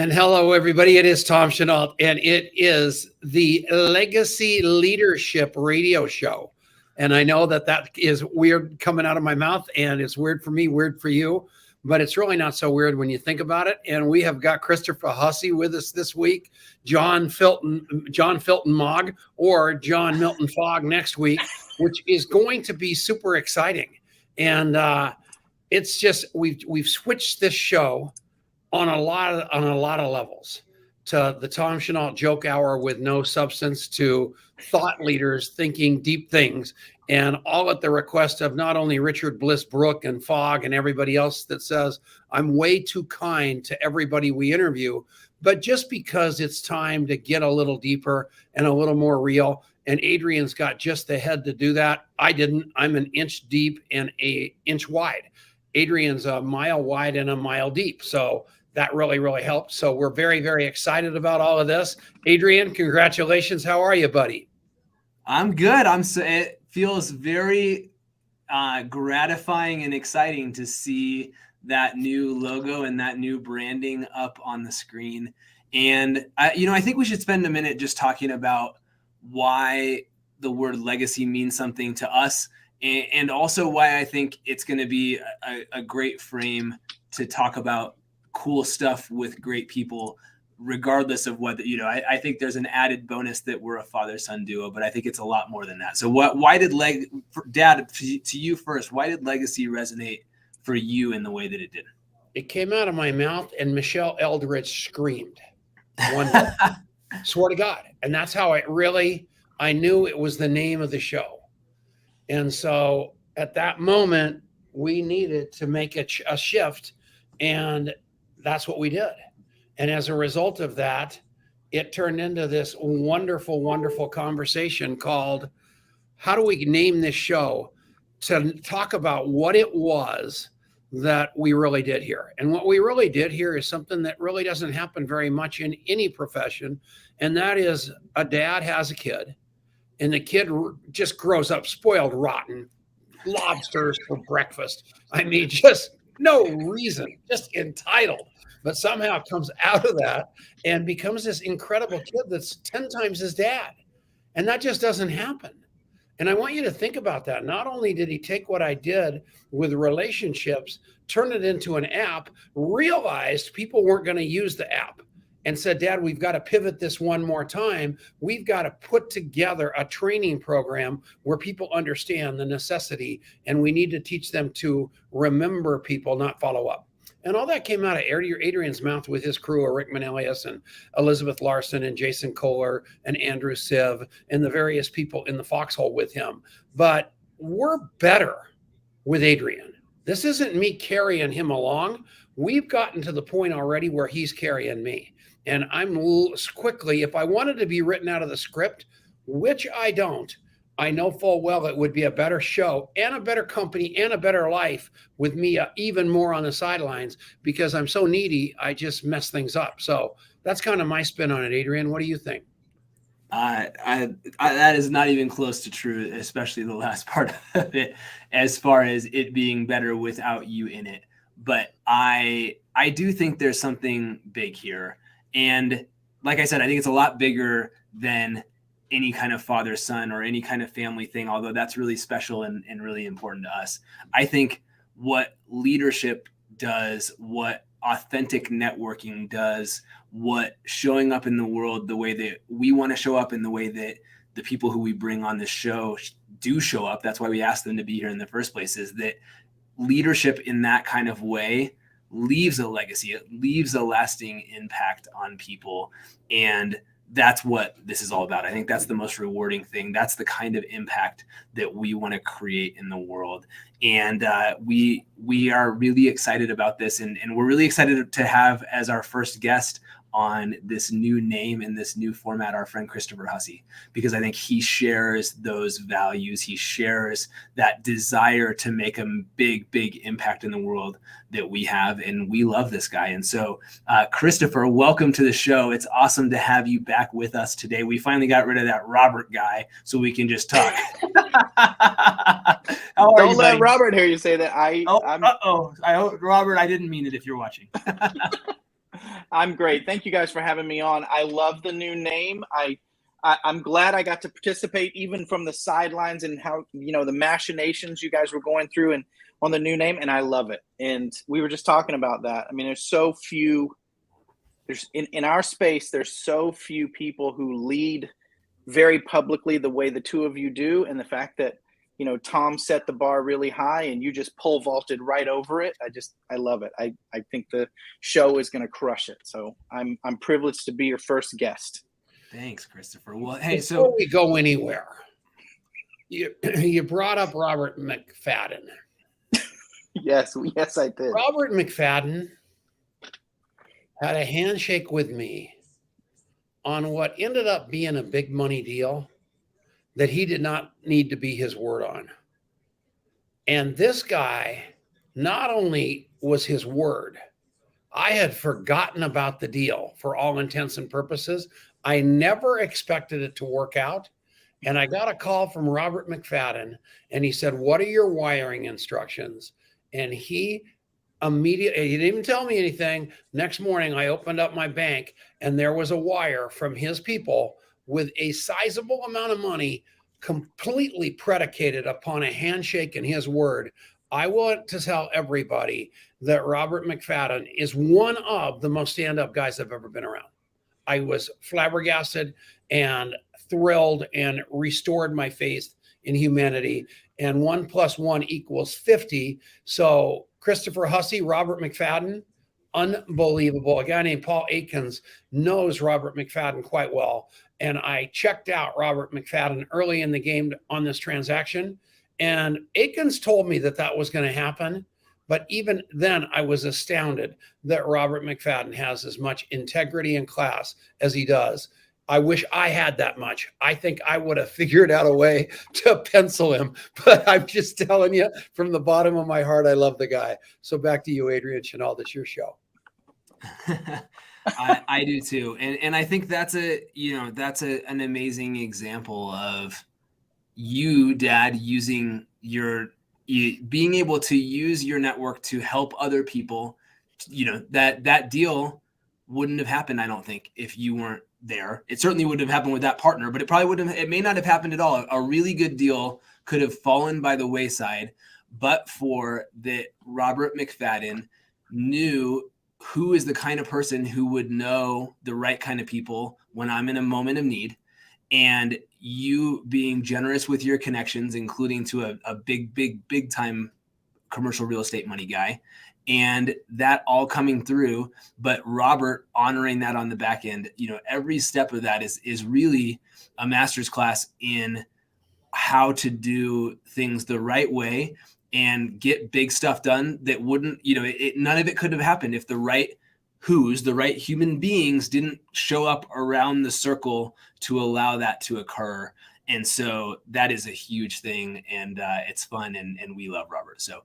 And hello, everybody. It is Tom Chenault, and it is the Legacy Leadership Radio Show. And I know that is weird coming out of my mouth, and it's weird for me, weird for you, but it's really not so weird when you think about it. And we have got Christopher Hussey with us this week, John Filton Mogg, or John Milton Fogg next week, which is going to be super exciting. And it's just we've switched this show on a lot of levels, to the Tom Chenault joke hour with no substance, to thought leaders thinking deep things, and all at the request of not only Richard Bliss Brooke and Fogg and everybody else that says I'm way too kind to everybody we interview, but just because it's time to get a little deeper and a little more real. And Adrian's got just the head to do that. I didn't. I'm an inch deep and an inch wide. Adrian's a mile wide and a mile deep. So that really, really helped. So we're very, very excited about all of this. Adrian, congratulations. How are you, buddy? I'm good. It feels very gratifying and exciting to see that new logo and that new branding up on the screen. And I think we should spend a minute just talking about why the word legacy means something to us, and also why I think it's going to be a great frame to talk about cool stuff with great people, regardless of whether, I think there's an added bonus that we're a father-son duo, but I think it's a lot more than that. So why did Dad, to you first, why did legacy resonate for you in the way that it did? It came out of my mouth and Michelle Eldridge screamed one day. Swear to God. And that's how I knew it was the name of the show. And so at that moment, we needed to make a shift, and that's what we did. And as a result of that, it turned into this wonderful, wonderful conversation called, how do we name this show, to talk about what it was that we really did here. And what we really did here is something that really doesn't happen very much in any profession. And that is, a dad has a kid, and the kid just grows up spoiled, rotten, lobsters for breakfast. I mean, just no reason, just entitled, but somehow comes out of that and becomes this incredible kid that's 10 times his dad. And that just doesn't happen. And I want you to think about that. Not only did he take what I did with relationships, turn it into an app, realized people weren't going to use the app, and said, Dad, we've got to pivot this one more time. We've got to put together a training program where people understand the necessity, and we need to teach them to remember people, not follow up. And all that came out of Adrian's mouth with his crew of Rick Manelius and Elizabeth Larson and Jason Kohler and Andrew Siv and the various people in the foxhole with him. But we're better with Adrian. This isn't me carrying him along. We've gotten to the point already where he's carrying me. And I'm quickly, if I wanted to be written out of the script, which I don't, I know full well it would be a better show and a better company and a better life with me even more on the sidelines, because I'm so needy, I just mess things up. So that's kind of my spin on it. Adrian, what do you think? That is not even close to true, especially the last part of it, as far as it being better without you in it. But I do think there's something big here. And like I said, I think it's a lot bigger than any kind of father-son or any kind of family thing, although that's really special and really important to us. I think what leadership does, what authentic networking does, what showing up in the world the way that we want to show up, in the way that the people who we bring on this show do show up, that's why we asked them to be here in the first place, is that leadership in that kind of way leaves a legacy. It leaves a lasting impact on people. And that's what this is all about. I think that's the most rewarding thing. That's the kind of impact that we want to create in the world. And we are really excited about this. And we're really excited to have as our first guest on this new name and this new format our friend Christopher Hussey, because I think he shares those values. He shares that desire to make a big, big impact in the world that we have. And we love this guy. And so, Christopher, welcome to the show. It's awesome to have you back with us today. We finally got rid of that Robert guy so we can just talk. Don't let Robert hear you say that. I hope, Robert, I didn't mean it if you're watching. I'm great. Thank you guys for having me on. I love the new name. I'm glad I got to participate even from the sidelines and how, the machinations you guys were going through and on the new name, and I love it. And we were just talking about that. I mean, there's so few, in our space, there's so few people who lead very publicly the way the two of you do. And the fact that, Tom set the bar really high and you just pole vaulted right over it. I love it. I think the show is going to crush it. So I'm privileged to be your first guest. Thanks, Christopher. Well, hey, Before we go anywhere, you brought up Robert Mcfadden. Yes, I did. Robert Mcfadden had a handshake with me on what ended up being a big money deal that he did not need to be his word on. And this guy, not only was his word, I had forgotten about the deal for all intents and purposes. I never expected it to work out. And I got a call from Robert Mcfadden and he said, "What are your wiring instructions?" And he didn't even tell me anything. Next morning, I opened up my bank and there was a wire from his people with a sizable amount of money completely predicated upon a handshake and his word. I want to tell everybody that Robert Mcfadden is one of the most stand-up guys I've ever been around. I was flabbergasted and thrilled and restored my faith in humanity. And 1 + 1 = 50. So Christopher Hussey, Robert Mcfadden, unbelievable. A guy named Paul Aikens knows Robert Mcfadden quite well. And I checked out Robert Mcfadden early in the game on this transaction. And Aikens told me that was going to happen. But even then, I was astounded that Robert Mcfadden has as much integrity and class as he does. I wish I had that much. I think I would have figured out a way to pencil him. But I'm just telling you, from the bottom of my heart, I love the guy. So back to you, Adrian Chenault. It's your show. I do too. And I think that's an amazing example of you, Dad, using being able to use your network to help other people. That deal wouldn't have happened, I don't think, if you weren't there. It certainly wouldn't have happened with that partner, but it may not have happened at all. A really good deal could have fallen by the wayside, but for that Robert Mcfadden knew who is the kind of person who would know the right kind of people when I'm in a moment of need. And you being generous with your connections, including to a big time commercial real estate money guy, and that all coming through, but Robert honoring that on the back end. Every step of that is really a master's class in how to do things the right way and get big stuff done that wouldn't, none of it could have happened if the right human beings didn't show up around the circle to allow that to occur. And so that is a huge thing, and it's fun, and we love Robert. So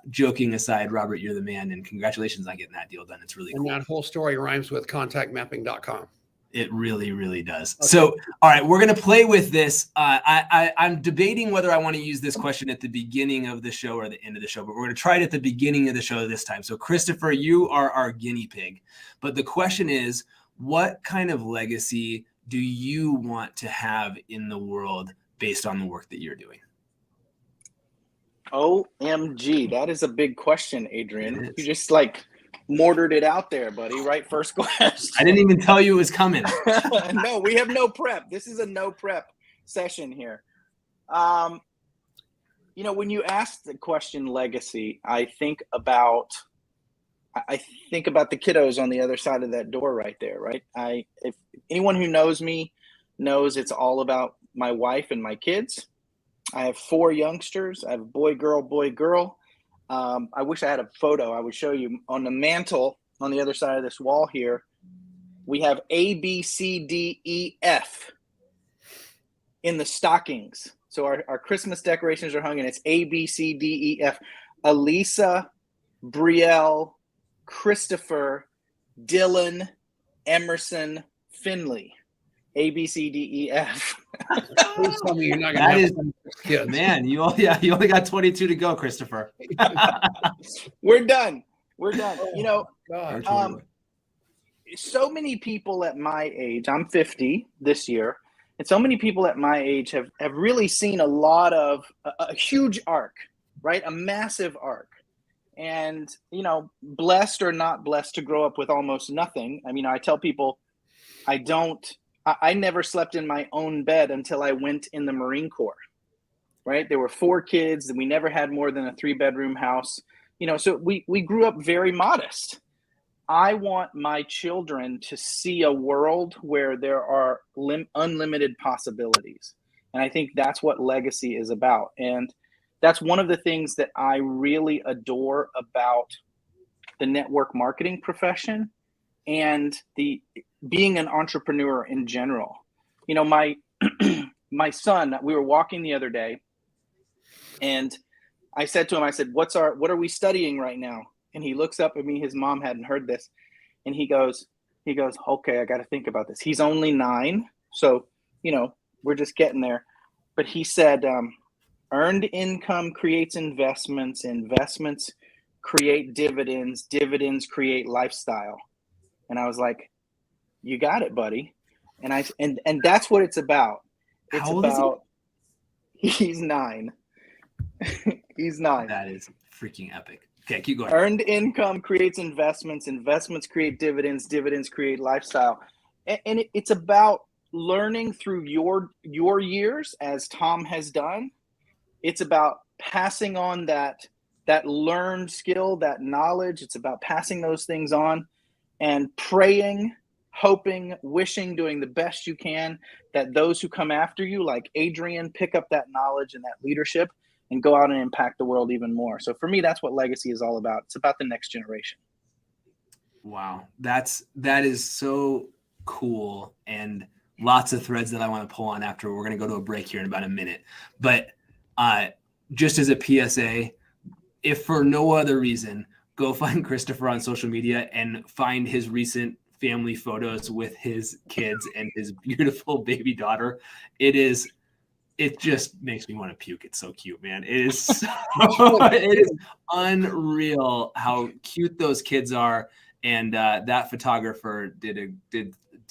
joking aside, Robert, you're the man, and congratulations on getting that deal done. It's really cool. And that whole story rhymes with contactmapping.com. It really, really does. Okay. So, all right, we're going to play with this. I'm debating whether I want to use this question at the beginning of the show or the end of the show, but we're going to try it at the beginning of the show this time. So, Christopher, you are our guinea pig. But the question is, what kind of legacy do you want to have in the world based on the work that you're doing? OMG, that is a big question, Adrian. You just mortared it out there, buddy. Right? First question. I didn't even tell you it was coming. No, we have no prep. This is a no prep session here. When you ask the question legacy, I think about the kiddos on the other side of that door right there, right? If anyone who knows me knows it's all about my wife and my kids. I have 4 youngsters. I have boy, girl. I wish I had a photo I would show you. On the mantle on the other side of this wall here, we have A, B, C, D, E, F in the stockings. So our Christmas decorations are hung, and it's A, B, C, D, E, F. Elisa, Brielle, Christopher, Dylan, Emerson, Finley. A, B, C, D, E, F. Please tell me you're not going to have some kids. Man, you only got 22 to go, Christopher. We're done. God. so many people at my age, I'm 50 this year, and so many people at my age have really seen a lot of a huge arc, right? A massive arc. And, blessed or not blessed to grow up with almost nothing. I mean, I tell people I never slept in my own bed until I went in the Marine Corps, right? There were 4 kids and we never had more than a 3-bedroom house, so we grew up very modest. I want my children to see a world where there are unlimited possibilities. And I think that's what legacy is about. And that's one of the things that I really adore about the network marketing profession and the being an entrepreneur in general. My my son, we were walking the other day, and I said to him, I said, what are we studying right now? And he looks up at me. His mom hadn't heard this. And he goes, okay, I got to think about this. He's only 9. So, we're just getting there. But he said, earned income creates investments. Investments create dividends. Dividends create lifestyle. And I was like, you got it, buddy. And that's what it's about. It's How old about, is he? He's 9. He's 9. That is freaking epic. Okay, keep going. Earned income creates investments. Investments create dividends. Dividends create lifestyle. And it's about learning through your years, as Tom has done. It's about passing on that learned skill, that knowledge. It's about passing those things on and praying, hoping, wishing, doing the best you can that those who come after you, like Adrian, pick up that knowledge and that leadership and go out and impact the world even more. So for me, that's what legacy is all about. It's about the next generation. Wow. That is so cool, and lots of threads that I want to pull on after. We're going to go to a break here in about a minute. But just as a PSA, if for no other reason, go find Christopher on social media and find his recent family photos with his kids and his beautiful baby daughter. It just makes me want to puke. It's so cute, man. It is it is unreal how cute those kids are. And that photographer did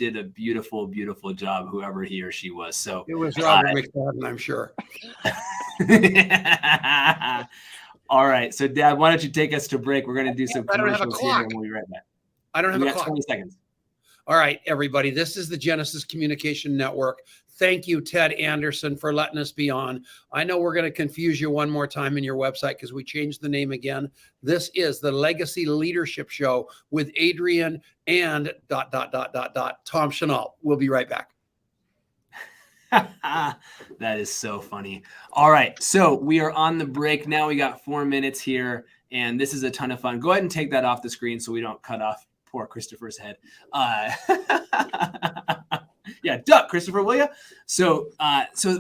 a beautiful, beautiful job, whoever he or she was. So it was Robert Mcfadden, I'm sure. All right. So Dad, why don't you take us to break? We're going to do some I don't have a commercials here clock. and we'll be right back. I don't have We a got clock. 20 seconds. All right, everybody. This is the Genesis Communication Network. Thank you, Ted Anderson, for letting us be on. I know we're going to confuse you one more time in your website because we changed the name again. This is the Legacy Leadership Show with Adrian and ... Tom Chenault. We'll be right back. That is so funny. All right. So we are on the break now. We got 4 minutes here, and this is a ton of fun. Go ahead and take that off the screen so we don't cut off poor Christopher's head. Yeah, duck, Christopher, will you? So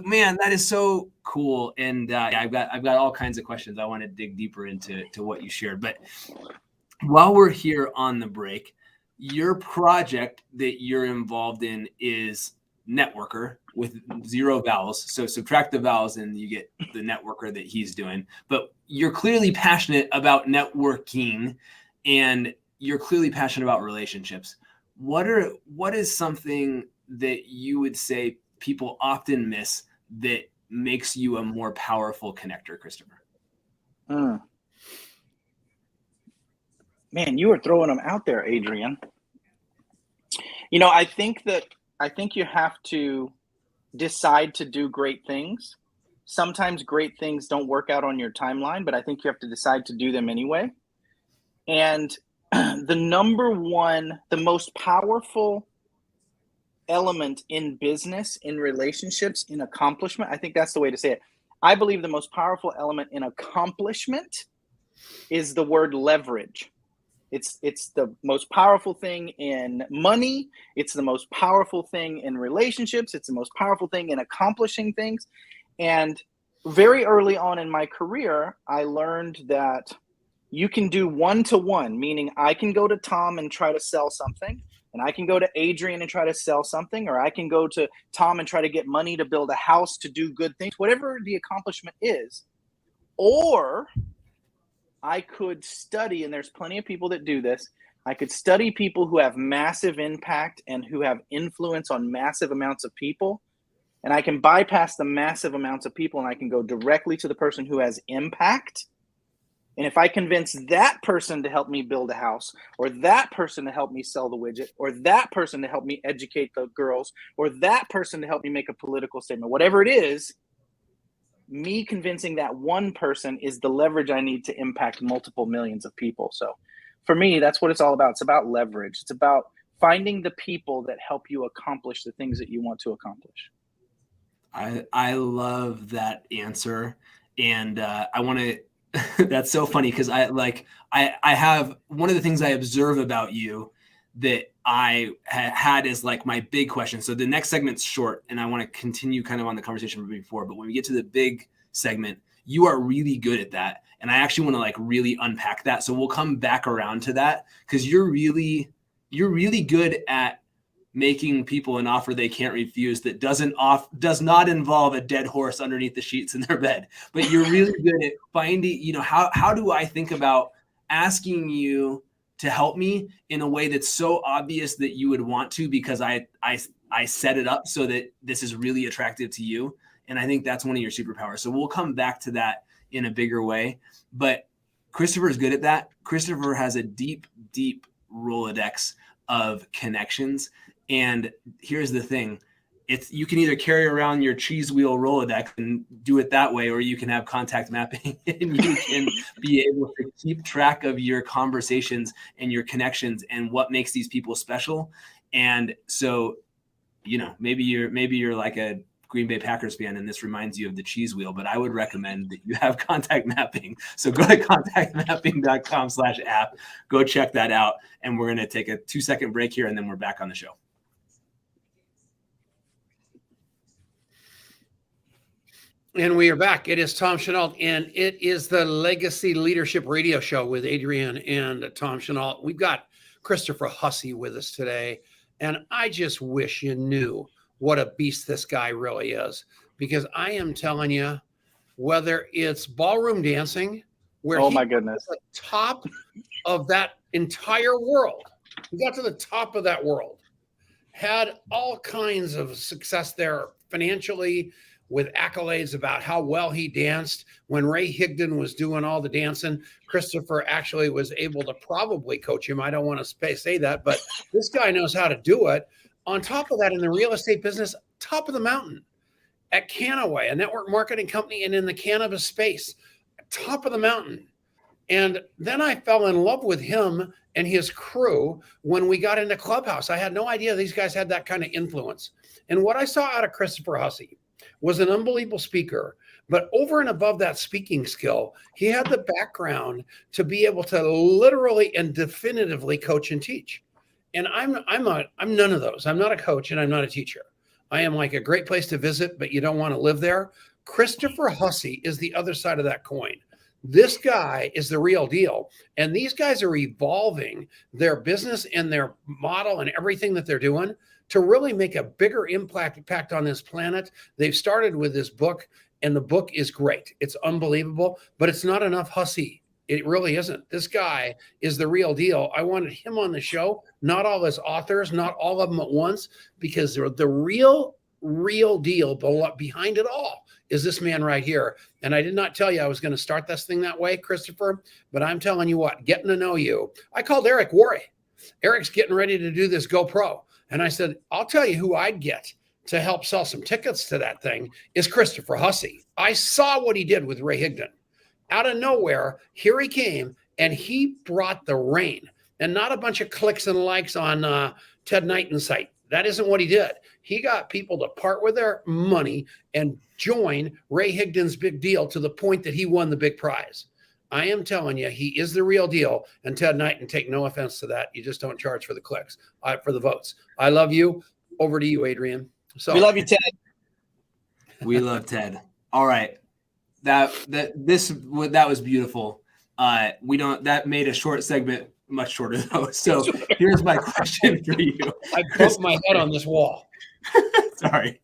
man, that is so cool. And I've got all kinds of questions. I want to dig deeper into what you shared. But while we're here on the break, your project that you're involved in is Networker with 0 vowels. So subtract the vowels and you get the Networker that he's doing. But you're clearly passionate about networking, and you're clearly passionate about relationships. What is something that you would say people often miss that makes you a more powerful connector, Christopher? Man, you were throwing them out there, Adrian. I think you have to decide to do great things. Sometimes great things don't work out on your timeline, but I think you have to decide to do them anyway. And the number one, the most powerful element in business, in relationships, in accomplishment, I think that's the way to say it. I believe the most powerful element in accomplishment is the word leverage. It's the most powerful thing in money. It's the most powerful thing in relationships. It's the most powerful thing in accomplishing things. And very early on in my career, I learned that you can do one-to-one, meaning I can go to Tom and try to sell something, and I can go to Adrian and try to sell something, or I can go to Tom and try to get money to build a house, to do good things, whatever the accomplishment is. Or I could study, and there's plenty of people that do this, I could study people who have massive impact and who have influence on massive amounts of people. And I can bypass the massive amounts of people and I can go directly to the person who has impact. And if I convince that person to help me build a house, or that person to help me sell the widget, or that person to help me educate the girls, or that person to help me make a political statement, whatever it is, me convincing that one person is the leverage I need to impact multiple millions of people. So for me, that's what it's all about. It's about leverage. It's about finding the people that help you accomplish the things that you want to accomplish. I love that answer. And I want to, that's so funny because I have one of the things I observe about you that I had is like my big question. So the next segment's short and I want to continue kind of on the conversation from before, but when we get to the big segment, you are really good at that. And I actually want to like really unpack that. So we'll come back around to that because you're really good at making people an offer they can't refuse that does not involve a dead horse underneath the sheets in their bed. But you're really good at finding, how do I think about asking you to help me in a way that's so obvious that you would want to, because I set it up so that this is really attractive to you. And I think that's one of your superpowers. So we'll come back to that in a bigger way. But Christopher is good at that. Christopher has a deep, deep Rolodex of connections. And here's the thing. You can either carry around your cheese wheel Rolodex and do it that way, or you can have contact mapping and you can be able to keep track of your conversations and your connections and what makes these people special. And so, maybe you're like a Green Bay Packers fan and this reminds you of the cheese wheel, but I would recommend that you have contact mapping. So go to contactmapping.com/app, go check that out. And we're going to take a 2-second break here and then we're back on the show. And we are back. It is Tom Chenault, and it is the Legacy Leadership Radio Show with Adrian and Tom Chenault. We've got Christopher Hussey with us today, and I just wish you knew what a beast this guy really is, because I am telling you, whether it's ballroom dancing, where my goodness, the top of that entire world, he got to the top of that world, had all kinds of success there financially, with accolades about how well he danced. When Ray Higdon was doing all the dancing, Christopher actually was able to probably coach him. I don't want to say that, but this guy knows how to do it. On top of that, in the real estate business, top of the mountain at Canaway, a network marketing company, and in the cannabis space, top of the mountain. And then I fell in love with him and his crew when we got into Clubhouse. I had no idea these guys had that kind of influence. And what I saw out of Christopher Hussey was an unbelievable speaker, but over and above that speaking skill, he had the background to be able to literally and definitively coach and teach. And I'm none of those. I'm not a coach and I'm not a teacher. I am like a great place to visit, but you don't want to live there. Christopher Hussey is the other side of that coin. This guy is the real deal. And these guys are evolving their business and their model and everything that they're doing to really make a bigger impact on this planet. They've started with this book, and the book is great. It's unbelievable, but it's not enough Hussey. It really isn't. This guy is the real deal. I wanted him on the show, not all his authors, not all of them at once, because the real deal behind it all is this man right here. And I did not tell you I was going to start this thing that way, Christopher, but I'm telling you what, getting to know you. I called Eric Worre. Eric's getting ready to do this GoPro. And I said, I'll tell you who I'd get to help sell some tickets to that thing is Christopher Hussey. I saw what he did with Ray Higdon. Out of nowhere, here he came, and he brought the rain, and not a bunch of clicks and likes on Ted Knighton's site. That isn't what he did. He got people to part with their money and join Ray Higdon's big deal to the point that he won the big prize. I am telling you, he is the real deal. And Ted Knighton, take no offense to that. You just don't charge for the clicks, for the votes. I love you. Over to you, Adrian. So we love you, Ted. We love Ted. All right. That was beautiful. That made a short segment much shorter though. So here's my question for you. I bumped my head on this wall. Sorry.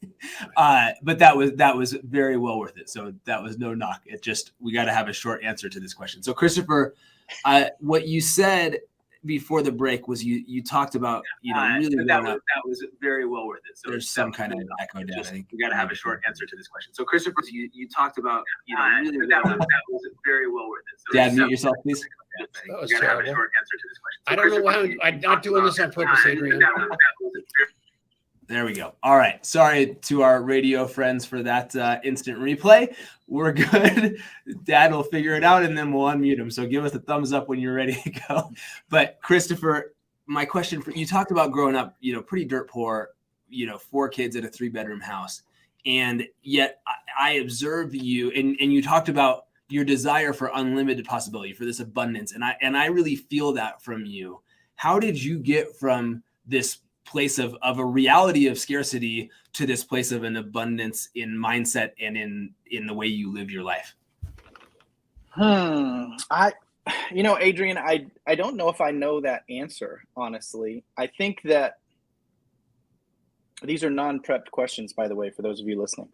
But that was very well worth it. So that was no knock. We got to have a short answer to this question. So Christopher, what you said before the break was you talked about really that was very well worth it. So there's some kind of echo data. Just, we got to have a short answer to this question. So Christopher, you talked about really that was very well worth it. So Dad, mute yourself, please. That was we got to have a terrible. short answer to this question. So I don't know why I'm not doing this on purpose, Adrian. There we go. All right. Sorry to our radio friends for that instant replay. We're good. Dad will figure it out, and then we'll unmute him. So give us a thumbs up when you're ready to go. But Christopher, my question for you, talked about growing up, pretty dirt poor, 4 kids at a 3-bedroom house. And yet I observed you, and you talked about your desire for unlimited possibility, for this abundance. And I really feel that from you. How did you get from this place of a reality of scarcity to this place of an abundance in mindset and in the way you live your life? Adrian, I don't know if I know that answer, honestly. I think that these are non-prepped questions, by the way, for those of you listening.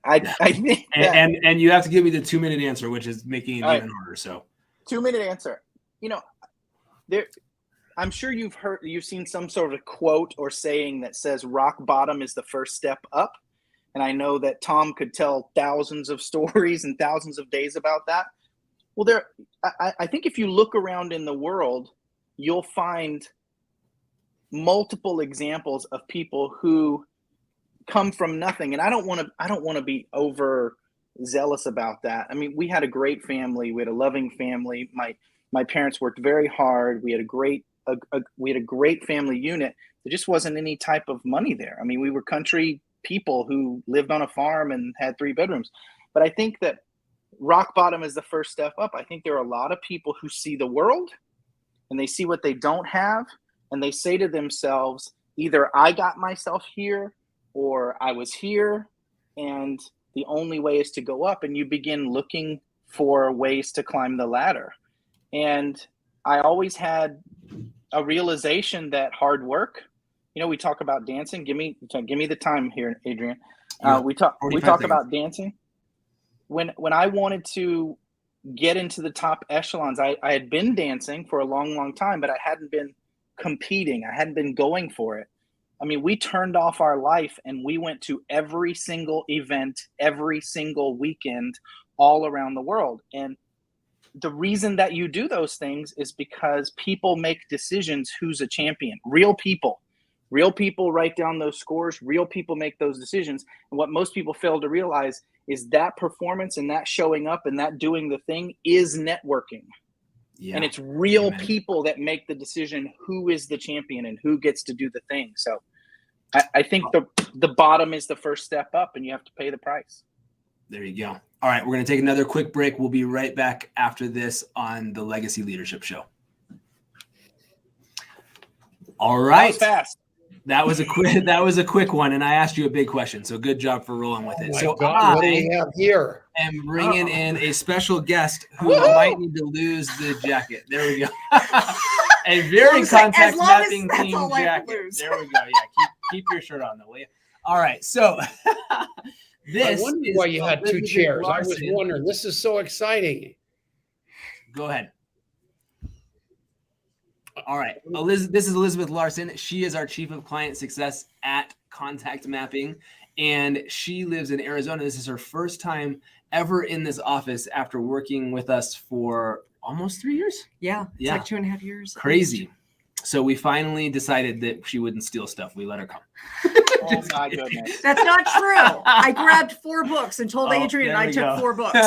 I think and you have to give me the 2-minute answer, which is making it even harder. So 2-minute answer. I'm sure you've seen some sort of quote or saying that says rock bottom is the first step up. And I know that Tom could tell thousands of stories and thousands of days about that. Well, I think if you look around in the world, you'll find multiple examples of people who come from nothing. And I don't want to be over zealous about that. I mean, we had a great family. We had a loving family. My parents worked very hard. We had a great family unit. There just wasn't any type of money there. I mean, we were country people who lived on a farm and had 3 bedrooms. But I think that rock bottom is the first step up. I think there are a lot of people who see the world and they see what they don't have, and they say to themselves, either I got myself here or I was here, and the only way is to go up. And you begin looking for ways to climb the ladder. And I always had a realization that hard work, we talk about dancing. Give me the time here, Adrian. We talk about dancing. When I wanted to get into the top echelons, I had been dancing for a long, long time, but I hadn't been competing. I hadn't been going for it. I mean, we turned off our life and we went to every single event, every single weekend, all around the world. And the reason that you do those things is because people make decisions who's a champion. Real people write down those scores. Real people make those decisions. And what most people fail to realize is that performance and that showing up and that doing the thing is networking. Yeah. And it's real people that make the decision who is the champion and who gets to do the thing. So I think the bottom is the first step up, and you have to pay the price. There you go. All right, we're going to take another quick break. We'll be right back after this on the Legacy Leadership Show. All right. That was fast. That was a quick one, and I asked you a big question, so good job for rolling with it. So God, what do we have here? I'm bringing in a special guest who might need to lose the jacket. There we go. A very contact mapping team jacket. There we go. Yeah, keep your shirt on, though, will you? All right, so I wondered why you had 2 chairs. I was wondering. This is so exciting. Go ahead. All right. This is Elizabeth Larson. She is our Chief of Client Success at Contact Mapping, and she lives in Arizona. This is her first time ever in this office after working with us for almost 3 years. Yeah. It's like 2.5 years. Crazy. So we finally decided that she wouldn't steal stuff. We let her come. Oh my goodness. That's not true. I grabbed 4 books and told Adrian I took 4 books.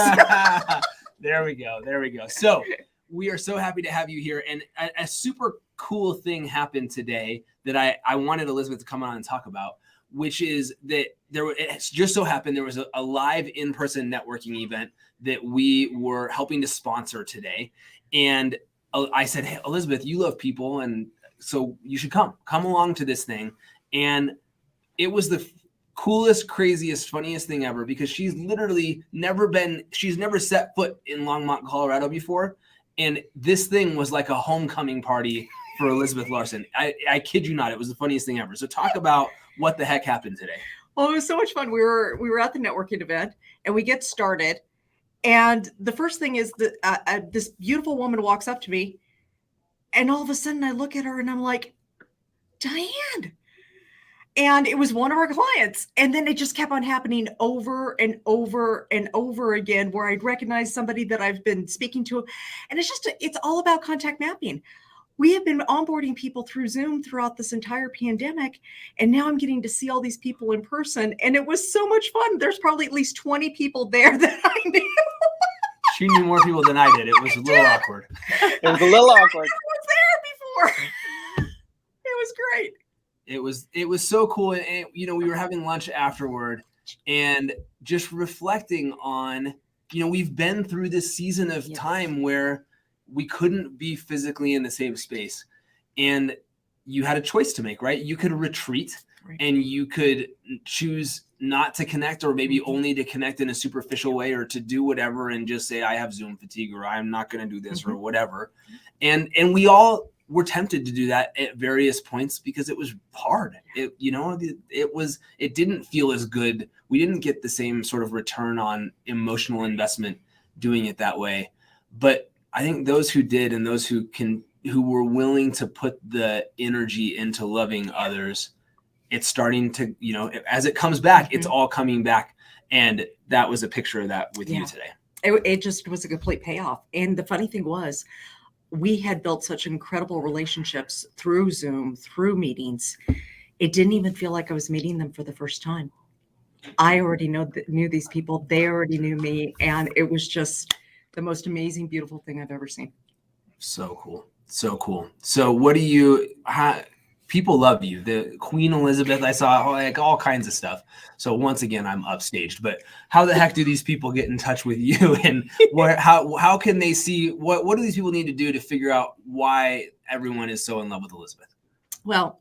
There we go. So we are so happy to have you here. And a super cool thing happened today that I wanted Elizabeth to come on and talk about, which is that it just so happened there was a live in-person networking event that we were helping to sponsor today. And I said, hey, Elizabeth, you love people, and so you should come along to this thing. And it was the coolest, craziest, funniest thing ever, because she's never set foot in Longmont, Colorado before. And this thing was like a homecoming party for Elizabeth Larson. I kid you not. It was the funniest thing ever. So talk about what the heck happened today. Well, it was so much fun. We were at the networking event, and we get started. And the first thing is that this beautiful woman walks up to me And all of a sudden I look at her and I'm like, Diane. And it was one of our clients. And then it just kept on happening over and over and over again, where I'd recognize somebody that I've been speaking to. And it's all about contact mapping. We have been onboarding people through Zoom throughout this entire pandemic. And now I'm getting to see all these people in person. And it was so much fun. There's probably at least 20 people there that I knew. She knew more people than I did. It was a little awkward. It was a little awkward. I was there before. It was great. It was so cool. And, you know, we were having lunch afterward and just reflecting on, you know, we've been through this season of time where we couldn't be physically in the same space, and you had a choice to make, right? You could retreat and you could choose not to connect, or maybe only to connect in a superficial way, or to do whatever and just say, I have Zoom fatigue, or I'm not going to do this or whatever. And we all were tempted to do that at various points because it was hard. It didn't feel as good. We didn't get the same sort of return on emotional investment doing it that way. But I think those who did, and those who were willing to put the energy into loving others, it's starting to, you know, as it comes back, it's all coming back. And that was a picture of that with you today. It just was a complete payoff. And the funny thing was, we had built such incredible relationships through Zoom, through meetings. It didn't even feel like I was meeting them for the first time. I already knew these people. They already knew me. And it was just the most amazing, beautiful thing I've ever seen. So cool. So cool. So people love you. The Queen Elizabeth, I saw like all kinds of stuff. So once again, I'm upstaged, but how the heck do these people get in touch with you, and how can they see, what do these people need to do to figure out why everyone is so in love with Elizabeth? Well,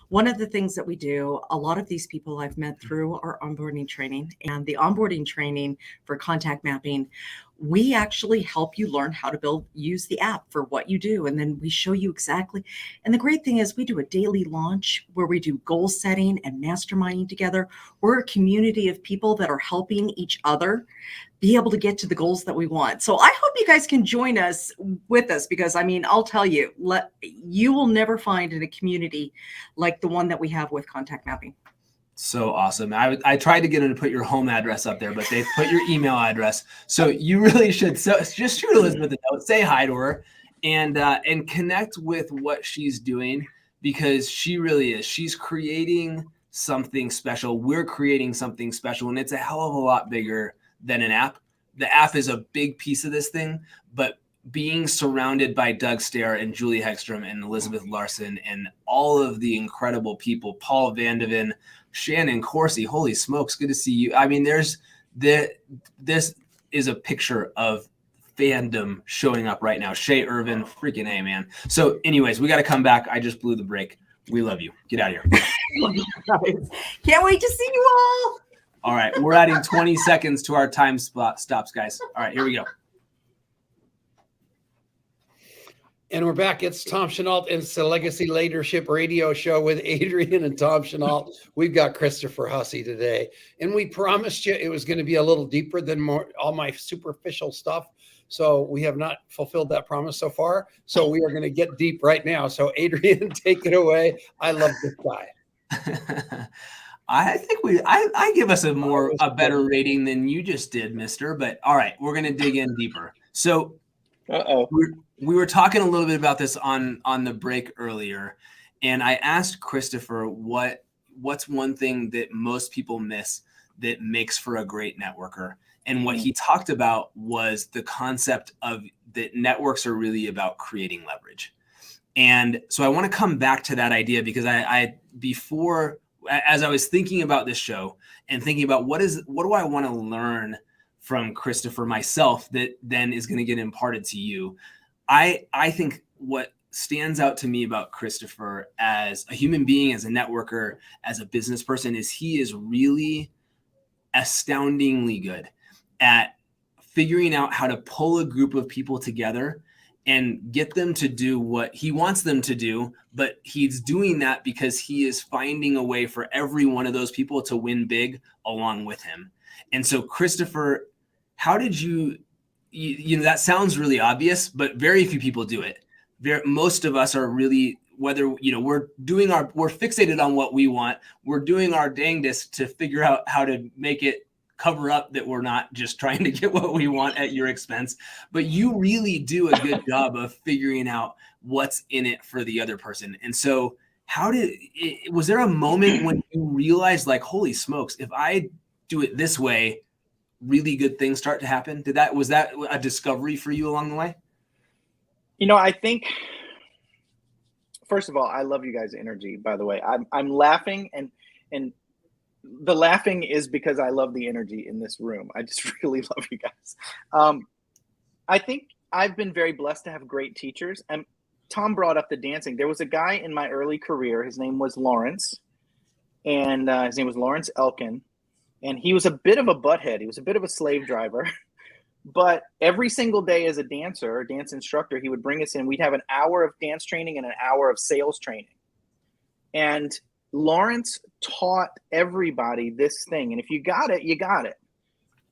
one of the things that we do, a lot of these people I've met through our onboarding training, and the onboarding training for contact mapping, we actually help you learn how to use the app for what you do. And then we show you exactly. And the great thing is we do a daily launch where we do goal setting and masterminding together. We're a community of people that are helping each other be able to get to the goals that we want. So I hope you guys can join us with us, because I mean, I'll tell you, you will never find in a community like the one that we have with contact mapping. So awesome. I tried to get them to put your home address up there, but they put your email address. So you really should. So just shoot Elizabeth a note, say hi to her, and connect with what she's doing, because she really is. She's creating something special. We're creating something special, and it's a hell of a lot bigger than an app. The app is a big piece of this thing, but being surrounded by Doug Stair and Julie Hegstrom and Elizabeth Larson and all of the incredible people, Paul Vandeven, Shannon Corsi, holy smokes, good to see you. I mean, this is a picture of fandom showing up right now. Shay Irvin, freaking A, man. So anyways, we got to come back. I just blew the break. We love you. Get out of here. Can't wait to see you all. All right. We're adding 20 seconds to our time stops, guys. All right, here we go. And we're back. It's Tom Chenault. It's the Legacy Leadership Radio Show with Adrian and Tom Chenault. We've got Christopher Hussey today. And we promised you it was going to be a little deeper than all my superficial stuff. So we have not fulfilled that promise so far. So we are going to get deep right now. So Adrian, take it away. I love this guy. I think I give us a better rating than you just did, mister. But all right, we're going to dig in deeper. So we were talking a little bit about this on the break earlier, and I asked Christopher what's one thing that most people miss that makes for a great networker. And what he talked about was the concept of that networks are really about creating leverage. And so I want to come back to that idea, because as I was thinking about this show and thinking about what do I want to learn from Christopher myself that then is going to get imparted to you. I think what stands out to me about Christopher as a human being, as a networker, as a business person, is he is really astoundingly good at figuring out how to pull a group of people together and get them to do what he wants them to do. But he's doing that because he is finding a way for every one of those people to win big along with him. And so, Christopher, how did you know, that sounds really obvious, but very few people do it. most of us are really, whether, we're fixated on what we want. We're doing our dangdest to figure out how to make it cover up that we're not just trying to get what we want at your expense. But you really do a good job of figuring out what's in it for the other person. And so was there a moment when you realized, like, holy smokes, if I do it this way, really good things start to happen? Was that a discovery for you along the way? I think, first of all, I love you guys' energy, by the way. I'm laughing, and the laughing is because I love the energy in this room. I just really love you guys. I think I've been very blessed to have great teachers. And Tom brought up the dancing. There was a guy in my early career. His name was Lawrence, and his name was Lawrence Elkin. And he was a bit of a butthead. He was a bit of a slave driver. But every single day as a dancer or dance instructor, he would bring us in. We'd have an hour of dance training and an hour of sales training. And Lawrence taught everybody this thing. And if you got it, you got it.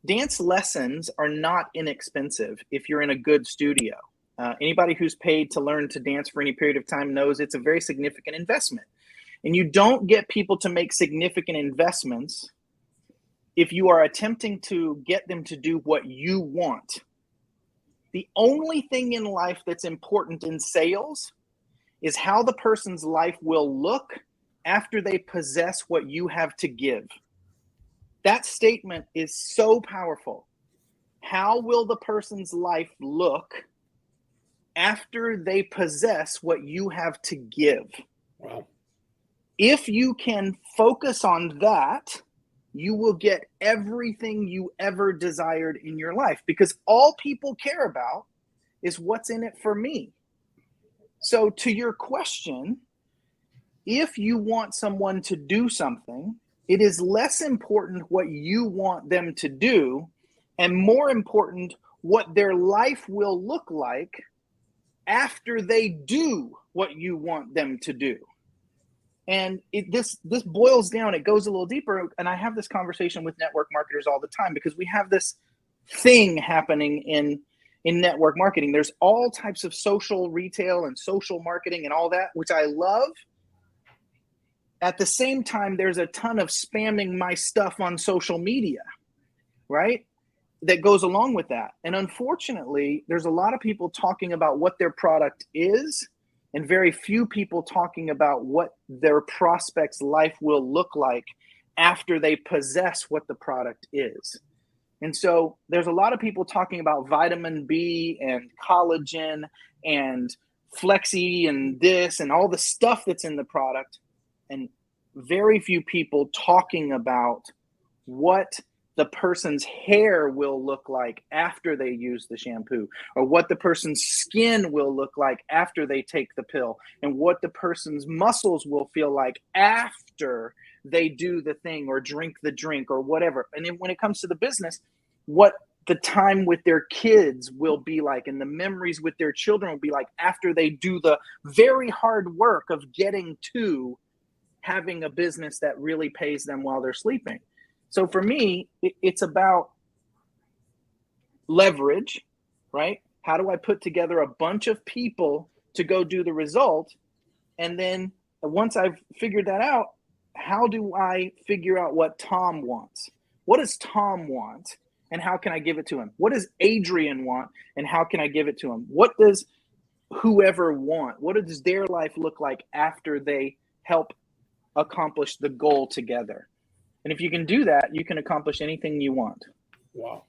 Dance lessons are not inexpensive if you're in a good studio. Anybody who's paid to learn to dance for any period of time knows it's a very significant investment. And you don't get people to make significant investments if you are attempting to get them to do what you want. The only thing in life that's important in sales is how the person's life will look after they possess what you have to give. That statement is so powerful. How will the person's life look after they possess what you have to give? Wow. If you can focus on that, you will get everything you ever desired in your life, because all people care about is what's in it for me. So to your question, if you want someone to do something, it is less important what you want them to do and more important what their life will look like after they do what you want them to do. And this boils down, it goes a little deeper. And I have this conversation with network marketers all the time, because we have this thing happening in network marketing. There's all types of social retail and social marketing and all that, which I love. At the same time, there's a ton of spamming my stuff on social media, right? That goes along with that. And unfortunately, there's a lot of people talking about what their product is, and very few people talking about what their prospect's life will look like after they possess what the product is. And so there's a lot of people talking about vitamin B and collagen and flexi and this and all the stuff that's in the product, and very few people talking about what the person's hair will look like after they use the shampoo, or what the person's skin will look like after they take the pill, and what the person's muscles will feel like after they do the thing or drink the drink or whatever. And then when it comes to the business, what the time with their kids will be like, and the memories with their children will be like after they do the very hard work of getting to having a business that really pays them while they're sleeping. So for me, it's about leverage, right? How do I put together a bunch of people to go do the result? And then once I've figured that out, how do I figure out what Tom wants? What does Tom want? And how can I give it to him? What does Adrian want? And how can I give it to him? What does whoever want? What does their life look like after they help accomplish the goal together? And if you can do that, you can accomplish anything you want. Wow.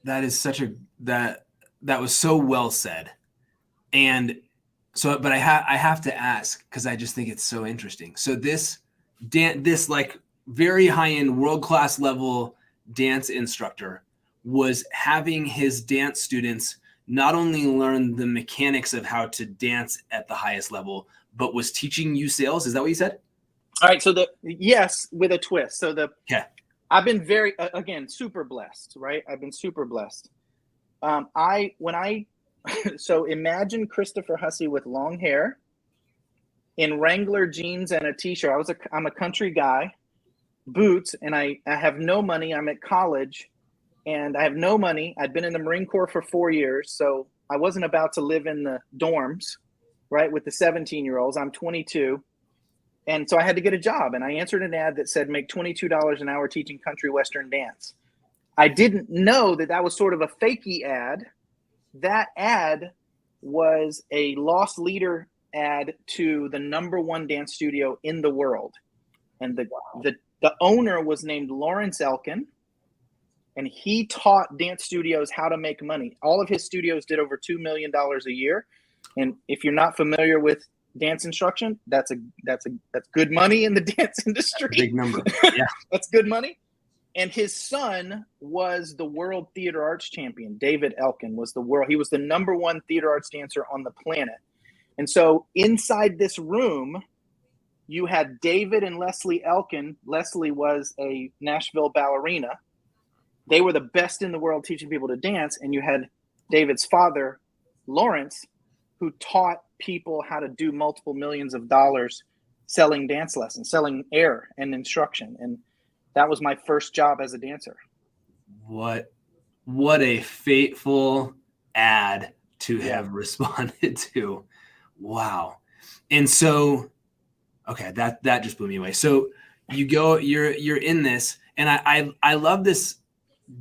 That is that was so well said. And so, but I have to ask, because I just think it's so interesting. So this like very high-end, world-class level dance instructor was having his dance students not only learn the mechanics of how to dance at the highest level, but was teaching you sales. Is that what you said? All right. So yes, with a twist. So I've been very, again, super blessed, right? I've been super blessed. So imagine Christopher Hussey with long hair, in Wrangler jeans and a t-shirt. I'm a country guy, boots, and I have no money. I'm at college and I have no money. I'd been in the Marine Corps for 4 years. So I wasn't about to live in the dorms, right, with the 17-year-olds. I'm 22. And so I had to get a job. And I answered an ad that said, make $22 an hour teaching country western dance. I didn't know that that was sort of a fakey ad. That ad was a lost leader ad to the #1 dance studio in the world. And the owner was named Lawrence Elkin, and he taught dance studios how to make money. All of his studios did over $2 million a year. And if you're not familiar with dance instruction, that's good money in the dance industry. Big number. Yeah. That's good money. And his son was the world theater arts champion. David Elkin was he was the #1 theater arts dancer on the planet. And so inside this room, you had David and Leslie Elkin. Leslie was a Nashville ballerina. They were the best in the world teaching people to dance. And you had David's father, Lawrence, who taught people how to do multiple millions of dollars selling dance lessons, selling air and instruction. And that was my first job as a dancer. What a fateful ad to have responded to. Wow. And so, okay, that just blew me away. So you go, you're in this, and I love this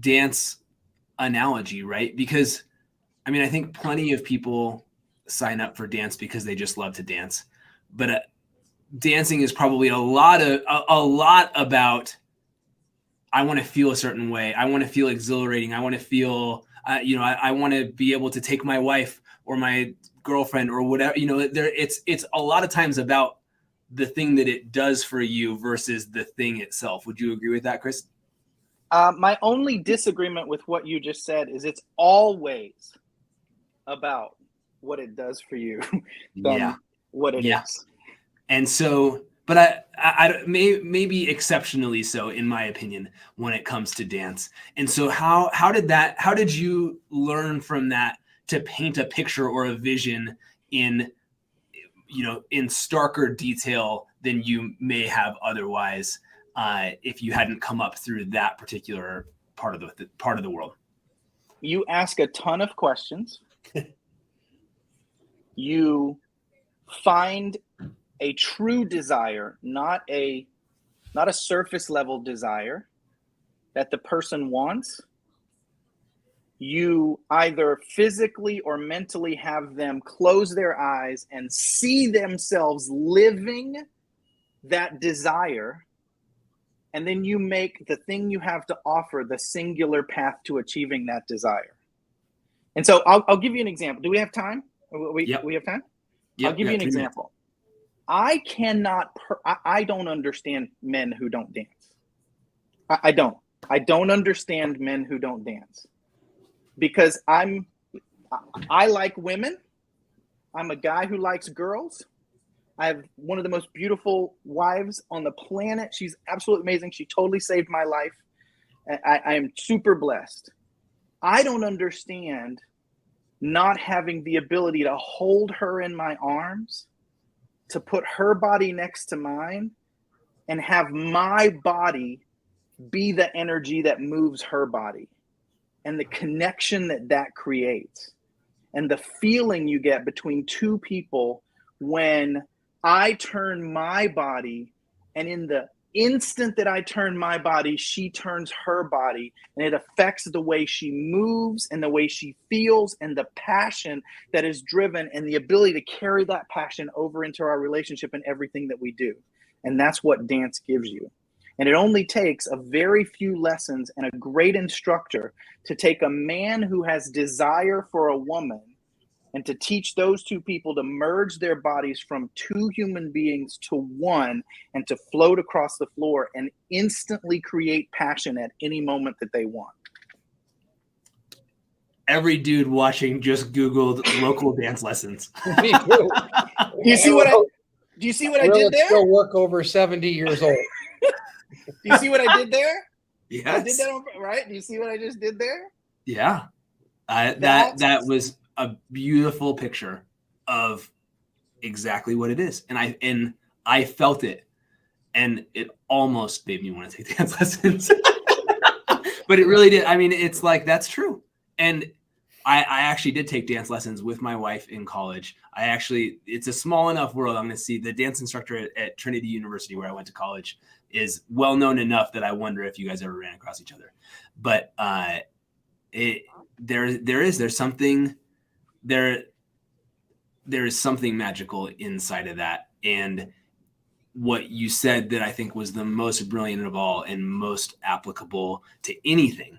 dance analogy, right? Because I mean, I think plenty of people sign up for dance because they just love to dance, but dancing is probably a lot about, I want to feel a certain way. I want to feel exhilarating. I want to feel, I want to be able to take my wife or my girlfriend or whatever, it's a lot of times about the thing that it does for you versus the thing itself. Would you agree with that, Chris? My only disagreement with what you just said is it's always about what it does for you than what it is. And so, but I maybe exceptionally so, in my opinion, when it comes to dance. And so how did you learn from that to paint a picture or a vision in starker detail than you may have otherwise, if you hadn't come up through that particular part of the world? You ask a ton of questions. You find a true desire, not a surface level desire that the person wants. You either physically or mentally have them close their eyes and see themselves living that desire. And then you make the thing you have to offer the singular path to achieving that desire. And so I'll give you an example. Do we have time? We have time? Yep, I'll give you an example. I don't understand men who don't dance. I don't understand men who don't dance, because I like women. I'm a guy who likes girls. I have one of the most beautiful wives on the planet. She's absolutely amazing. She totally saved my life. I am super blessed. I don't understand not having the ability to hold her in my arms, to put her body next to mine, and have my body be the energy that moves her body, and the connection that creates, and the feeling you get between two people when I turn my body, and in the instant that I turn my body, she turns her body, and it affects the way she moves and the way she feels and the passion that is driven and the ability to carry that passion over into our relationship and everything that we do. And that's what dance gives you. And it only takes a very few lessons and a great instructor to take a man who has desire for a woman and to teach those two people to merge their bodies from two human beings to one, and to float across the floor and instantly create passion at any moment that they want. Every dude watching just Googled local dance lessons. Me too. Do you see what I did there? Still work over 70 years old. Do you see what I did there? Yes. I did that right? Do you see what I just did there? Yeah. That was a beautiful picture of exactly what it is. And I felt it, and it almost made me want to take dance lessons, but it really did. I mean, it's like, that's true. And I actually did take dance lessons with my wife in college. It's a small enough world. I'm going to see the dance instructor at Trinity University, where I went to college, is well known enough that I wonder if you guys ever ran across each other. But there's something magical inside of that. And what you said that I think was the most brilliant of all and most applicable to anything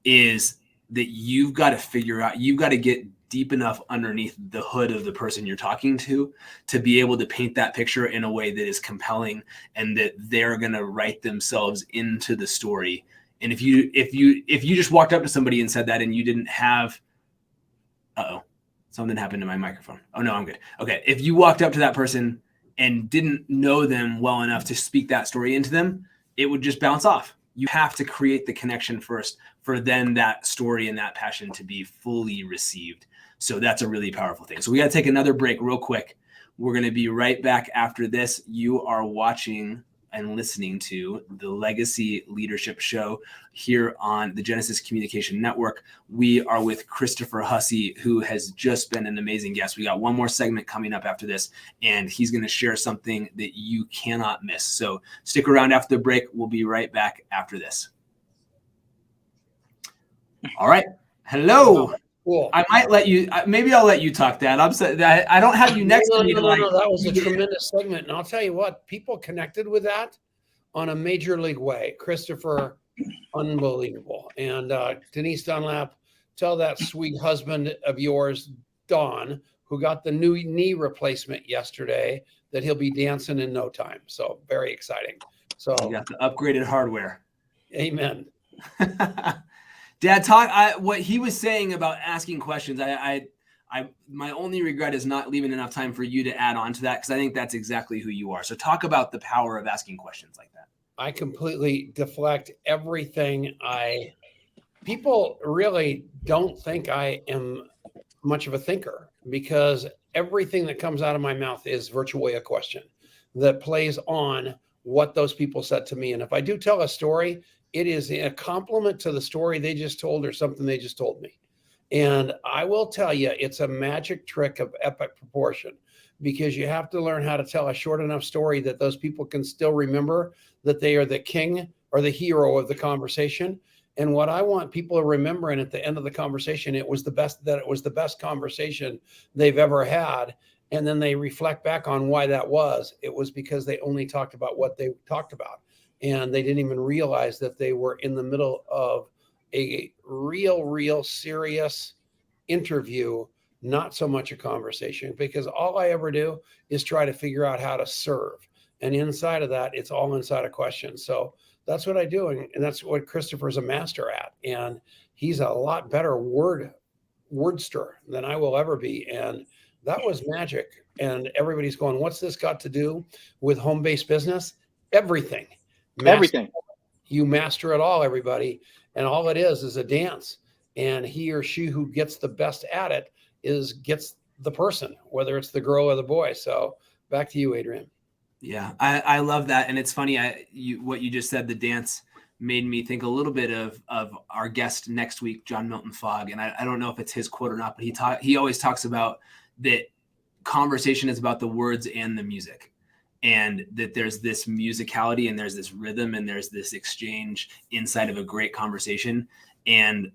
is that you've got to get deep enough underneath the hood of the person you're talking to be able to paint that picture in a way that is compelling and that they're going to write themselves into the story. And if you just walked up to somebody and said that and you didn't have, something happened to my microphone. Oh no, I'm good. Okay. If you walked up to that person and didn't know them well enough to speak that story into them, it would just bounce off. You have to create the connection first for then that story and that passion to be fully received. So that's a really powerful thing. So we got to take another break real quick. We're going to be right back after this. You are watching and listening to the Legacy Leadership Show here on the Genesis Communication Network. We are with Christopher Hussey, who has just been an amazing guest. We got one more segment coming up after this, and he's going to share something that you cannot miss. So stick around after the break. We'll be right back after this. All right. Hello. Cool. I might let you, maybe I'll let you talk, Dad. I don't have you next to me. No, that was a tremendous segment. And I'll tell you what, people connected with that on a major league way. Christopher, unbelievable. And Denise Dunlap, tell that sweet husband of yours, Don, who got the new knee replacement yesterday, that he'll be dancing in no time. So very exciting. So you got the upgraded hardware. Amen. Dad, talk. What he was saying about asking questions. My only regret is not leaving enough time for you to add on to that, because I think that's exactly who you are. So talk about the power of asking questions like that. I completely deflect everything. People really don't think I am much of a thinker, because everything that comes out of my mouth is virtually a question that plays on what those people said to me. And if I do tell a story, it is a compliment to the story they just told or something they just told me. And I will tell you, it's a magic trick of epic proportion, because you have to learn how to tell a short enough story that those people can still remember that they are the king or the hero of the conversation. And what I want people to remember, and at the end of the conversation, it was the best conversation they've ever had. And then they reflect back on why that was. It was because they only talked about what they talked about. And they didn't even realize that they were in the middle of a real serious interview, not so much a conversation, because all I ever do is try to figure out how to serve. And inside of that, it's all inside of questions. So that's what I do. And that's what Christopher's a master at. And he's a lot better wordster than I will ever be. And that was magic. And everybody's going, what's this got to do with home-based business? Everything. Everything. You master it all, everybody. And all it is a dance. And he or she who gets the best at it gets the person, whether it's the girl or the boy. So back to you, Adrian. Yeah, I love that. And it's funny, what you just said, the dance, made me think a little bit of our guest next week, John Milton Fogg. And I don't know if it's his quote or not, but he always talks about that conversation is about the words and the music. And that there's this musicality and there's this rhythm and there's this exchange inside of a great conversation, and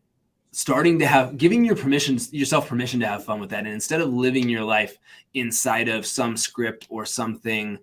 giving yourself permission to have fun with that. And instead of living your life inside of some script or something,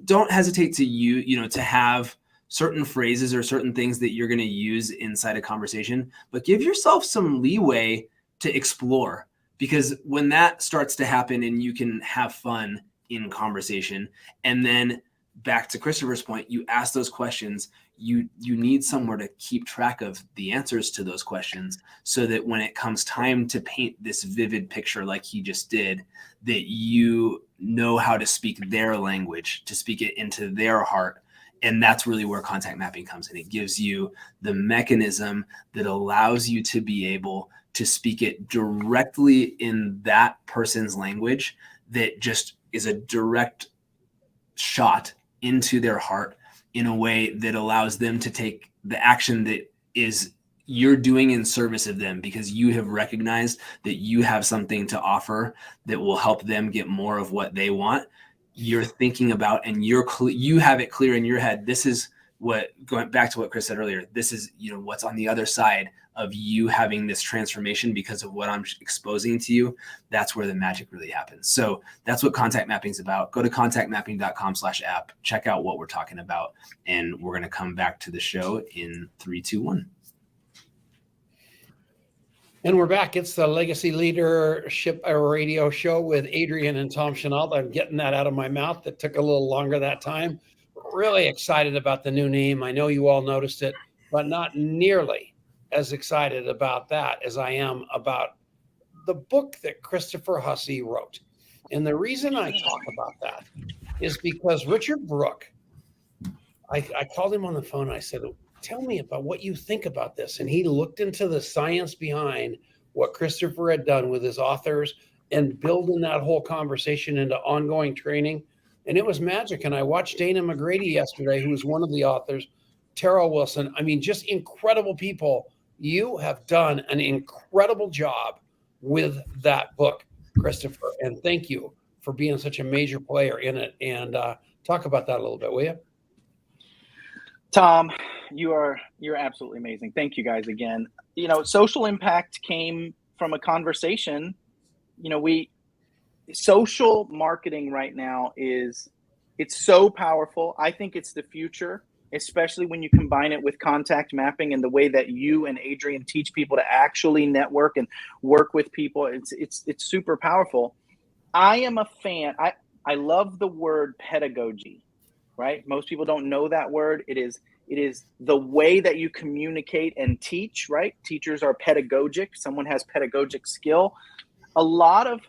don't hesitate to to have certain phrases or certain things that you're going to use inside a conversation, but give yourself some leeway to explore, because when that starts to happen and you can have fun in conversation, and then back to Christopher's point, you ask those questions, you need somewhere to keep track of the answers to those questions, so that when it comes time to paint this vivid picture like he just did, that you know how to speak their language, to speak it into their heart. And that's really where contact mapping comes in. It gives you the mechanism that allows you to be able to speak it directly in that person's language, that just is a direct shot into their heart in a way that allows them to take the action that is you're doing in service of them, because you have recognized that you have something to offer that will help them get more of what they want. You're thinking about, and you have it clear in your head. This is what, going back to what Chris said earlier, this is, what's on the other side of you having this transformation because of what I'm exposing to you. That's where the magic really happens. So that's what contact mapping is about. Go to contactmapping.com/app, check out what we're talking about. And we're going to come back to the show in 3, 2, 1. And we're back. It's the Legacy Leadership Radio Show with Adrian and Tom Chenault. I'm getting that out of my mouth. That took a little longer that time. Really excited about the new name. I know you all noticed it, but not nearly as excited about that as I am about the book that Christopher Hussey wrote. And the reason I talk about that is because Richard Brooke, I called him on the phone. I said, tell me about what you think about this. And he looked into the science behind what Christopher had done with his authors and building that whole conversation into ongoing training. And it was magic. And I watched Dana McGrady yesterday, who was one of the authors, Tara Wilson. I mean, just incredible people. You have done an incredible job with that book, Christopher. And thank you for being such a major player in it. And talk about that a little bit, will you? Tom, you're absolutely amazing. Thank you guys again. Social impact came from a conversation. Social marketing right now it's so powerful. I think it's the future, especially when you combine it with contact mapping and the way that you and Adrian teach people to actually network and work with people. It's super powerful. I am a fan. I love the word pedagogy, right? Most people don't know that word. It is the way that you communicate and teach, right? Teachers are pedagogic. Someone has pedagogic skill. A lot of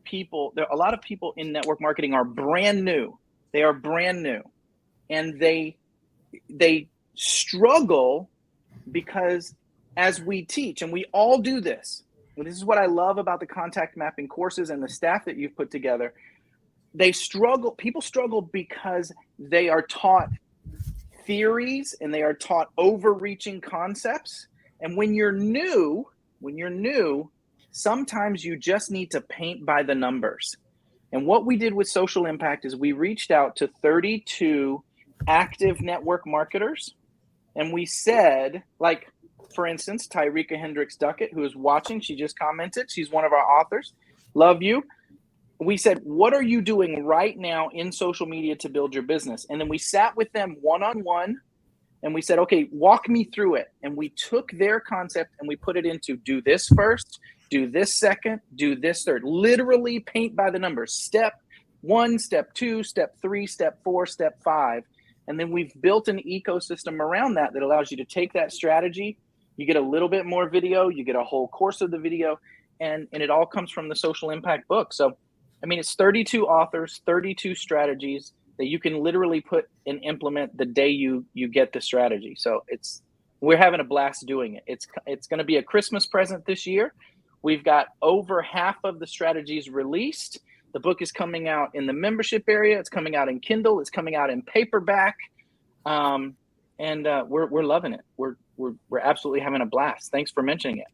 people in network marketing are brand new. They are brand new, and they struggle because as we teach, and we all do this, and this is what I love about the contact mapping courses and the staff that you've put together. People struggle because they are taught theories and they are taught overreaching concepts. And when you're new, sometimes you just need to paint by the numbers. And what we did with Social Impact is we reached out to 32 active network marketers. And we said, like, for instance, Tyreka Hendricks Duckett, who is watching, she just commented. She's one of our authors. Love you. We said, what are you doing right now in social media to build your business? And then we sat with them one-on-one and we said, okay, walk me through it. And we took their concept and we put it into do this first, do this second, do this third. Literally paint by the numbers. Step 1, step 2, step 3, step 4, step 5. And then we've built an ecosystem around that allows you to take that strategy. You get a little bit more video, you get a whole course of the video, and it all comes from the Social Impact book. So, I mean, it's 32 authors, 32 strategies that you can literally put and implement the day you get the strategy. So we're having a blast doing it. It's going to be a Christmas present this year. We've got over half of the strategies released. The book is coming out in the membership area. It's coming out in Kindle. It's coming out in paperback. And we're loving it. We're absolutely having a blast. Thanks for mentioning it.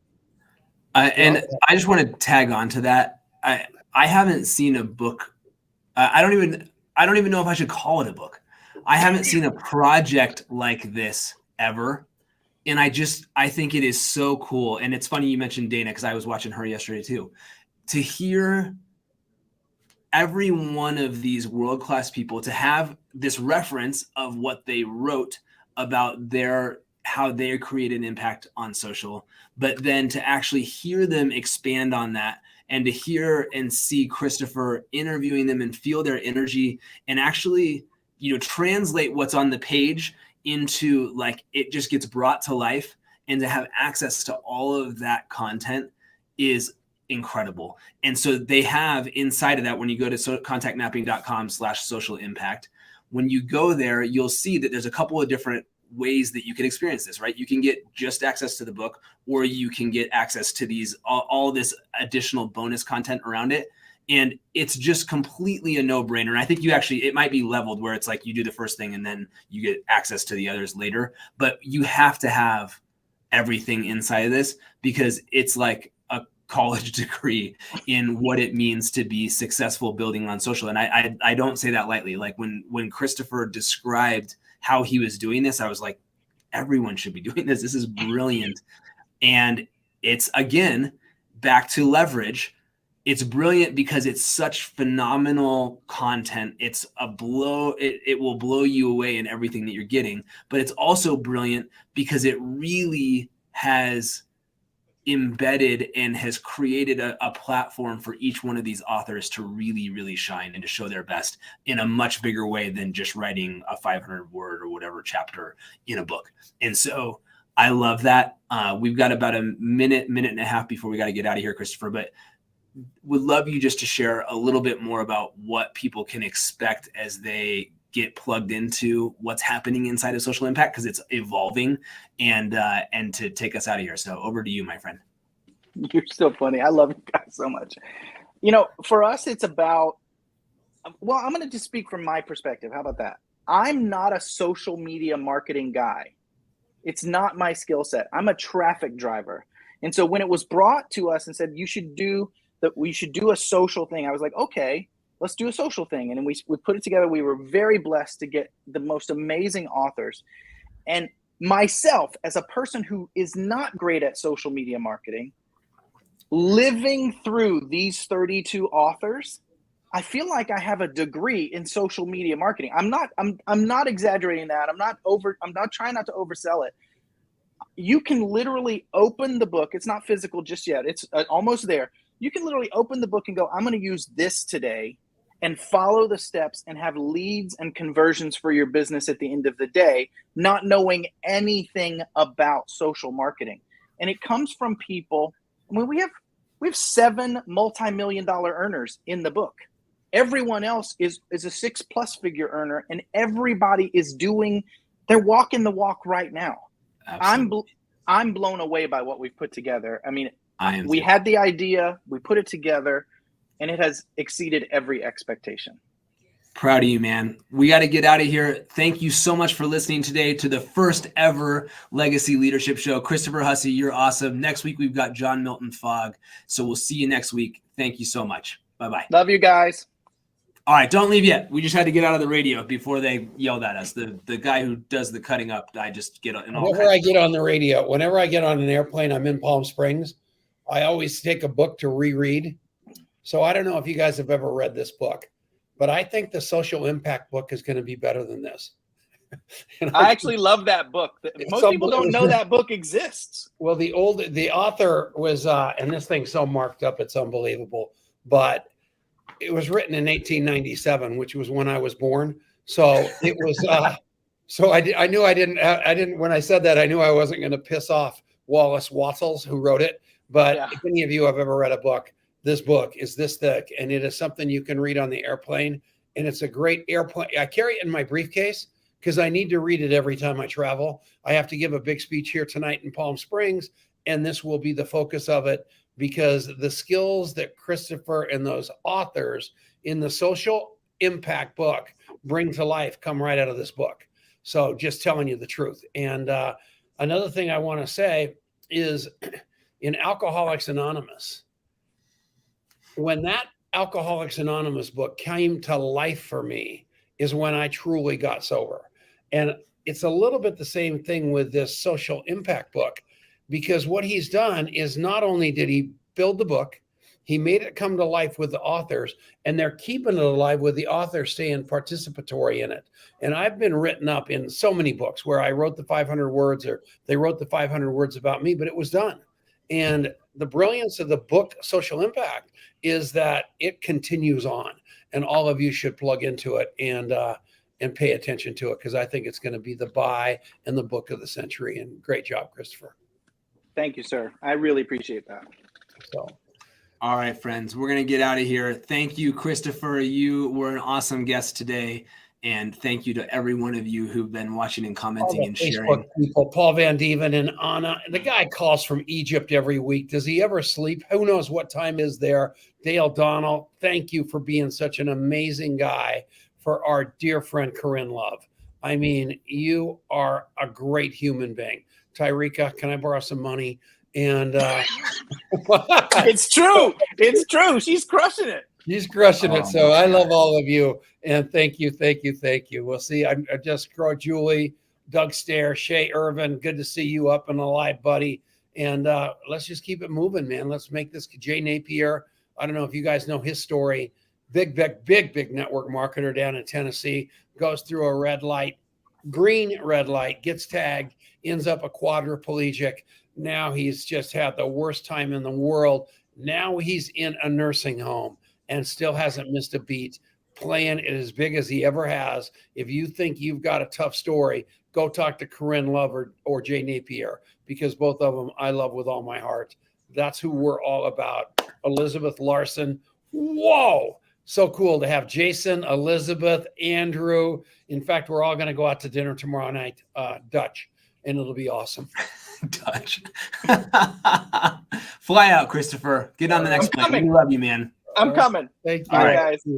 And I just want to tag on to that. I haven't seen a book. I don't even know if I should call it a book. I haven't seen a project like this ever. And I think it is so cool. And it's funny you mentioned Dana, because I was watching her yesterday too. To hear every one of these world-class people, to have this reference of what they wrote about how they create an impact on social, but then to actually hear them expand on that, and to hear and see Christopher interviewing them and feel their energy and actually, translate what's on the page into, like, it just gets brought to life, and to have access to all of that content is incredible. And so they have inside of that, when you go to contactmapping.com/social impact, when you go there, you'll see that there's a couple of different ways that you can experience this, right? You can get just access to the book, or you can get access to these, all this additional bonus content around it. And it's just completely a no-brainer. And I think it might be leveled where it's like you do the first thing and then you get access to the others later, but you have to have everything inside of this, because it's like a college degree in what it means to be successful building on social. And I don't say that lightly. Like when Christopher described how he was doing this, I was like, everyone should be doing this. This is brilliant. And it's, again, back to leverage. It's brilliant because it's such phenomenal content. It's it will blow you away in everything that you're getting, but it's also brilliant because it really has embedded and has created a platform for each one of these authors to really, really shine and to show their best in a much bigger way than just writing a 500 word or whatever chapter in a book. And so I love that. We've got about a minute and a half before we got to get out of here, Christopher, but would love you just to share a little bit more about what people can expect as they get plugged into what's happening inside of social impact, because it's evolving, and to take us out of here. So over to you, my friend. You're so funny. I love you guys so much. You know, for us, it's about, well, I'm going to just speak from my perspective. How about that? I'm not a social media marketing guy. It's not my skill set. I'm a traffic driver. And so when it was brought to us and said, we should do a social thing, I was like, okay, let's do a social thing. And we put it together. We were very blessed to get the most amazing authors. And myself, as a person who is not great at social media marketing, living through these 32 authors, I feel like I have a degree in social media marketing. I'm not exaggerating that. I'm not trying not to oversell it. You can literally open the book. It's not physical just yet. It's almost there. You can literally open the book and go, I'm going to use this today, and follow the steps and have leads and conversions for your business at the end of the day, not knowing anything about social marketing. And it comes from people. I mean, we have 7 multi-million-dollar earners in the book. Everyone else is a 6+ figure earner, and everybody is they're walking the walk right now. Absolutely. I'm blown away by what we've put together. I mean, we had the idea, we put it together, and it has exceeded every expectation. Proud of you, man. We got to get out of here. Thank you so much for listening today to the first ever Legacy Leadership Show. Christopher Hussey, you're awesome. Next week, we've got John Milton Fogg. So we'll see you next week. Thank you so much. Bye-bye. Love you guys. All right, don't leave yet. We just had to get out of the radio before they yelled at us. The guy who does the cutting up, I just get in all Whenever I get on the radio, whenever I get on an airplane, I'm in Palm Springs, I always take a book to reread. So I don't know if you guys have ever read this book, but I think the Social Impact book is going to be better than this. I actually love that book. Most people don't know that book exists. Well, the author was, and this thing's so marked up, it's unbelievable, but it was written in 1897, which was when I was born. So it was, so I knew I didn't, when I said that, I knew I wasn't going to piss off Wallace Wattles, who wrote it. But if any of you have ever read a book, this book is this thick, and it is something you can read on the airplane. And it's a great airplane. I carry it in my briefcase because I need to read it every time I travel. I have to give a big speech here tonight in Palm Springs, and this will be the focus of it, because the skills that Christopher and those authors in the Social Impact book bring to life come right out of this book. So just telling you the truth. And another thing I want to say is, in Alcoholics Anonymous, when that Alcoholics Anonymous book came to life for me is when I truly got sober. And it's a little bit the same thing with this Social Impact book, because what he's done is not only did he build the book, he made it come to life with the authors, and they're keeping it alive with the authors staying participatory in it. And I've been written up in so many books where I wrote the 500 words, or they wrote the 500 words about me, but it was done. And the brilliance of the book Social Impact is that it continues on, and all of you should plug into it and pay attention to it, because I think it's going to be the buy and the book of the century. And great job, Christopher. Thank you, sir. I really appreciate that. So, all right, friends, we're going to get out of here. Thank you, Christopher. You were an awesome guest today. And thank you to every one of you who've been watching and commenting and sharing. People, Paul Van Dieven and Anna. The guy calls from Egypt every week. Does he ever sleep? Who knows what time is there? Dale Donnell, thank you for being such an amazing guy for our dear friend Corinne Love. I mean, you are a great human being. Tyreka, can I borrow some money? And It's true. It's true. She's crushing it. he's crushing it. Oh, So my I God. love all of you. And thank you. We'll see. I just grow Julie, Doug Stair, Shay Irvin. Good to see you up and alive, buddy. And let's just keep it moving, man. Let's make this Jay Napier. I don't know if you guys know his story. Big network marketer down in Tennessee, goes through a red light, green red light, gets tagged, ends up a quadriplegic. Now he's just had the worst time in the world. Now he's in a nursing home and still hasn't missed a beat, playing it as big as he ever has. If you think you've got a tough story, go talk to Corinne Love or Jay Napier, because both of them I love with all my heart. That's who we're all about. Elizabeth Larson. Whoa. So cool to have Jason, Elizabeth, Andrew. In fact, we're all going to go out to dinner tomorrow night, Dutch, and it'll be awesome. Dutch. Fly out, Christopher. Get on the next plane. We love you, man. I'm coming. Thank you. All right. right, guys.